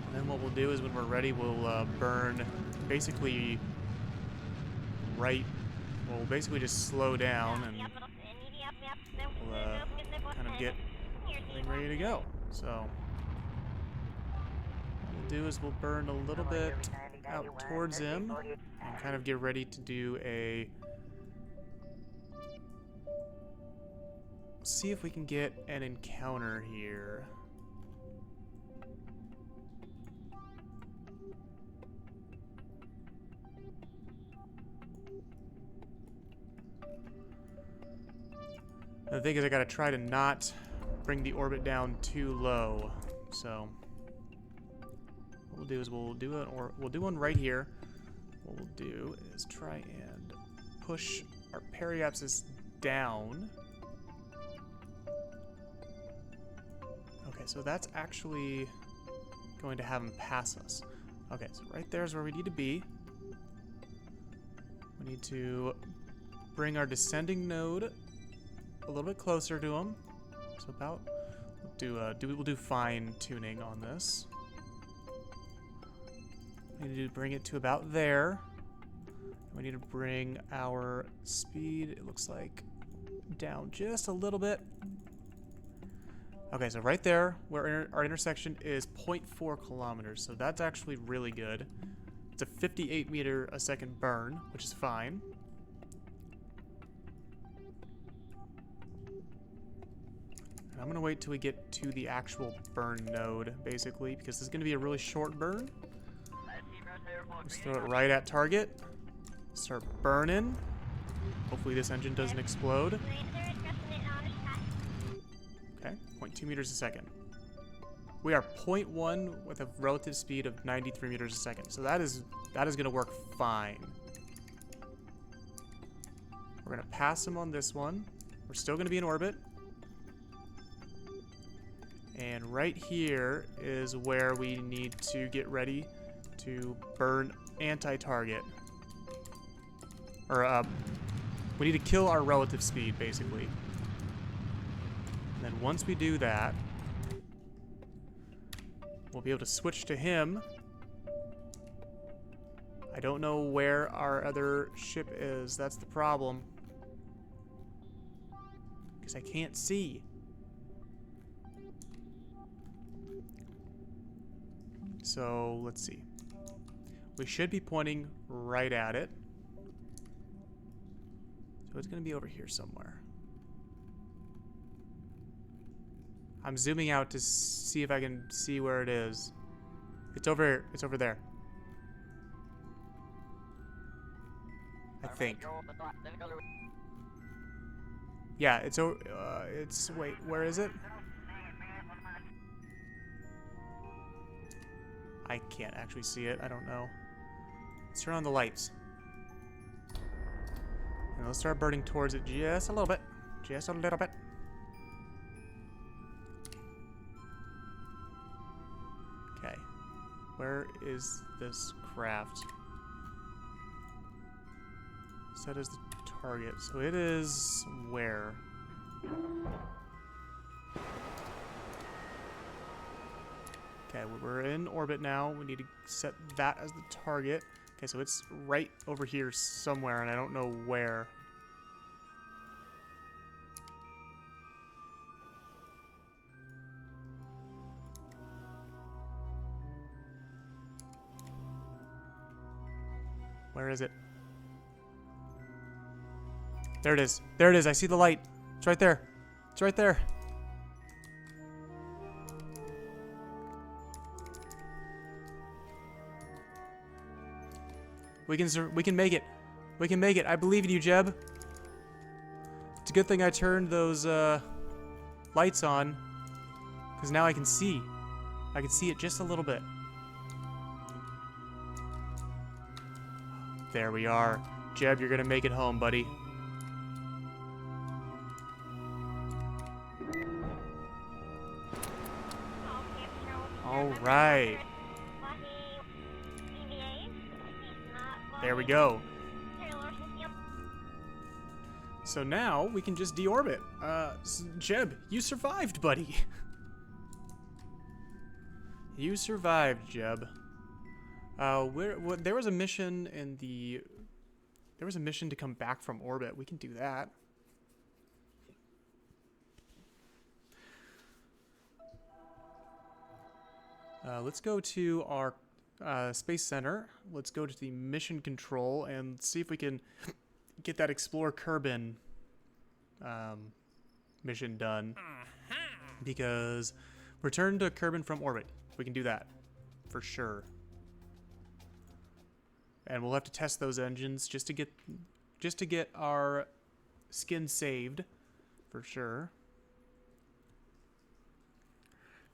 And then what we'll do is when we're ready, we'll burn basically we'll basically just slow down and we'll kind of get everything ready to go. So what we'll do is we'll burn a little bit out towards him and kind of get ready to do a... see if we can get an encounter here. The thing is, I gotta try to not bring the orbit down too low. So what we'll do is we'll do one right here. What we'll do is try and push our periapsis down. Okay, so that's actually going to have him pass us. Okay, so right there is where we need to be. We need to bring our descending node a little bit closer to him. So about we'll do fine tuning on this. We need to bring it to about there. We need to bring our speed, it looks like, down just a little bit. Okay, so right there, where our intersection is 0.4 kilometers, so that's actually really good. It's a 58 meter a second burn, which is fine. And I'm gonna wait till we get to the actual burn node, basically, because this is gonna be a really short burn. Just throw it right at target. Start burning. Hopefully this engine doesn't explode. Okay, 0.2 meters a second. We are 0.1 with a relative speed of 93 meters a second. So that is gonna work fine. We're gonna pass him on this one. We're still gonna be in orbit. And right here is where we need to get ready to burn anti-target. Or, we need to kill our relative speed, basically. And then once we do that, we'll be able to switch to him. I don't know where our other ship is. That's the problem. Because I can't see. So, let's see. We should be pointing right at it. So it's going to be over here somewhere. I'm zooming out to see if I can see where it is. It's over here. It's over there. I think. Yeah, it's over. Wait, where is it? I can't actually see it. I don't know. Let's turn on the lights. And let's start burning towards it just a little bit. Just a little bit. Okay. Where is this craft? Set as the target. So it is where? Okay, we're in orbit now. We need to set that as the target. Okay, so it's right over here somewhere, and I don't know where. Where is it? There it is. There it is. I see the light. It's right there. It's right there. We can make it. We can make it. I believe in you, Jeb. a good thing I turned those lights on, because now I can see. I can see it just a little bit. There we are. Jeb, you're gonna make it home, buddy. All right. There we go. So now we can just deorbit. Jeb, you survived, buddy. You survived, Jeb. There was a mission in the... There was a mission to come back from orbit. We can do that. Let's go to our Space Center. Let's go to the mission control and see if we can get that Explore Kerbin mission done. Because return to Kerbin from orbit. We can do that for sure. And we'll have to test those engines just to get our skin saved for sure.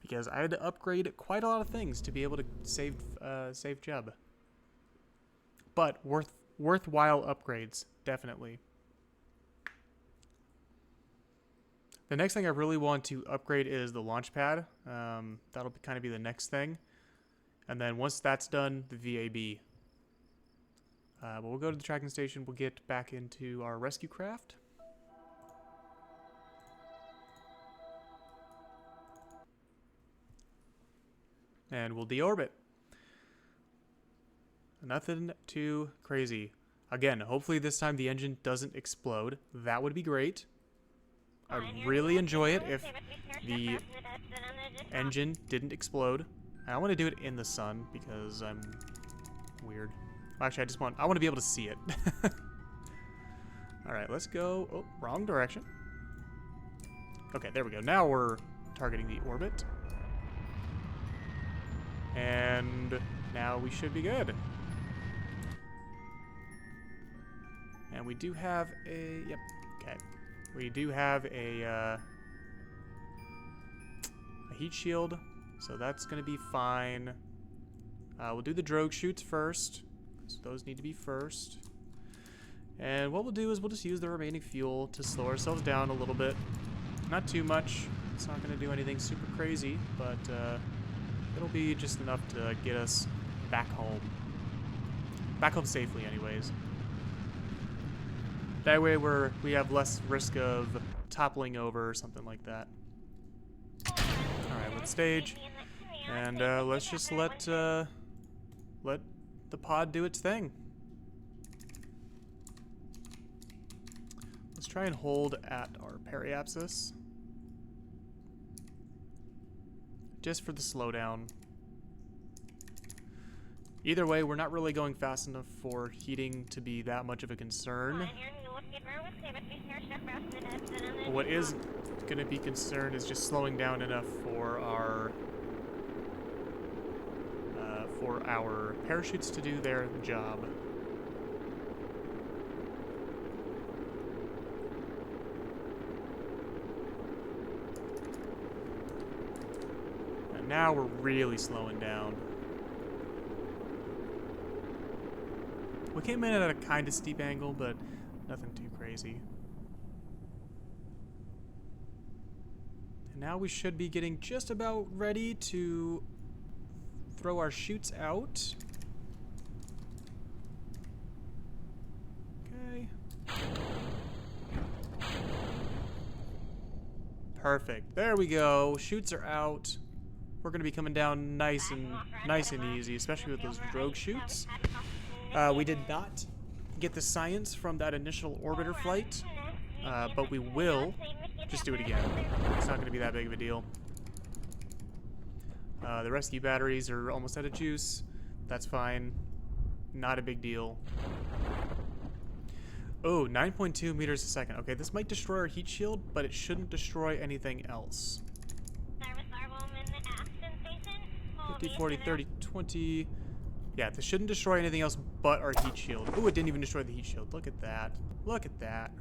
Because I had to upgrade quite a lot of things to be able to save Jeb. But worthwhile upgrades, definitely. The next thing I really want to upgrade is the launch pad. That'll kind of be the next thing. And then once that's done, the VAB. But we'll go to the tracking station. We'll get back into our rescue craft. And we'll deorbit. Nothing too crazy. Again, hopefully this time the engine doesn't explode. That would be great. I'd really enjoy it if the engine didn't explode. And I want to do it in the sun because I'm weird. Actually, I want to be able to see it. All right, let's go. Oh, wrong direction. Okay, there we go. Now we're targeting the orbit. And now we should be good. And we do have a... Yep, okay. We do have a heat shield, so that's going to be fine. We'll do the drogue chutes first. So those need to be first. And what we'll do is we'll just use the remaining fuel to slow ourselves down a little bit. Not too much. It's not going to do anything super crazy, but it'll be just enough to get us back home. Back home safely, anyways. That way we have less risk of toppling over or something like that. Alright, let's stage. And let's just let the pod do its thing. Let's try and hold at our periapsis. Just for the slowdown. Either way, we're not really going fast enough for heating to be that much of a concern. But what is going to be concerned is just slowing down enough for our parachutes to do their job. And now we're really slowing down. We came in at a kind of steep angle, but nothing too crazy. And now we should be getting just about ready to throw our chutes out. Okay. Perfect. There we go. Chutes are out. We're going to be coming down nice and easy, especially with those drogue chutes. We did not get the science from that initial orbiter flight, but we will just do it again. It's not going to be that big of a deal. The rescue batteries are almost out of juice. That's fine. Not a big deal. Oh, 9.2 meters a second. Okay, this might destroy our heat shield, but it shouldn't destroy anything else. 50, 40, 30, 20... Yeah, this shouldn't destroy anything else but our heat shield. Oh, it didn't even destroy the heat shield. Look at that. Look at that.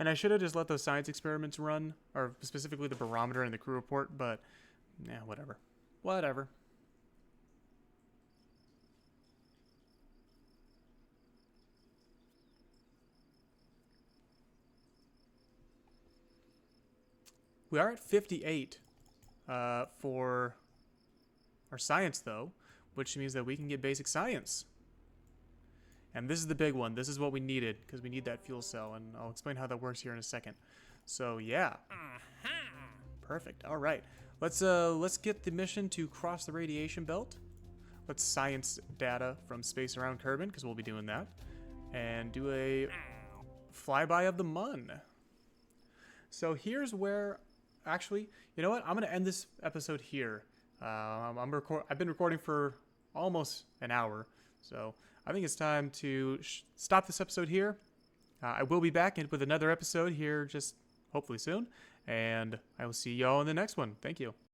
And I should have just let those science experiments run, or specifically the barometer and the crew report, but yeah, whatever. Whatever. We are at 58 for our science, though, which means that we can get basic science. And this is the big one. This is what we needed, because we need that fuel cell, and I'll explain how that works here in a second. So, yeah. Perfect. All right. Let's get the mission to cross the radiation belt. Let's science data from space around Kerbin, because we'll be doing that. And do a flyby of the Mun. So here's where... Actually, you know what? I'm going to end this episode here. I've been recording for almost an hour, so I think it's time to stop this episode here. I will be back with another episode here just hopefully soon, and I will see y'all in the next one. Thank you.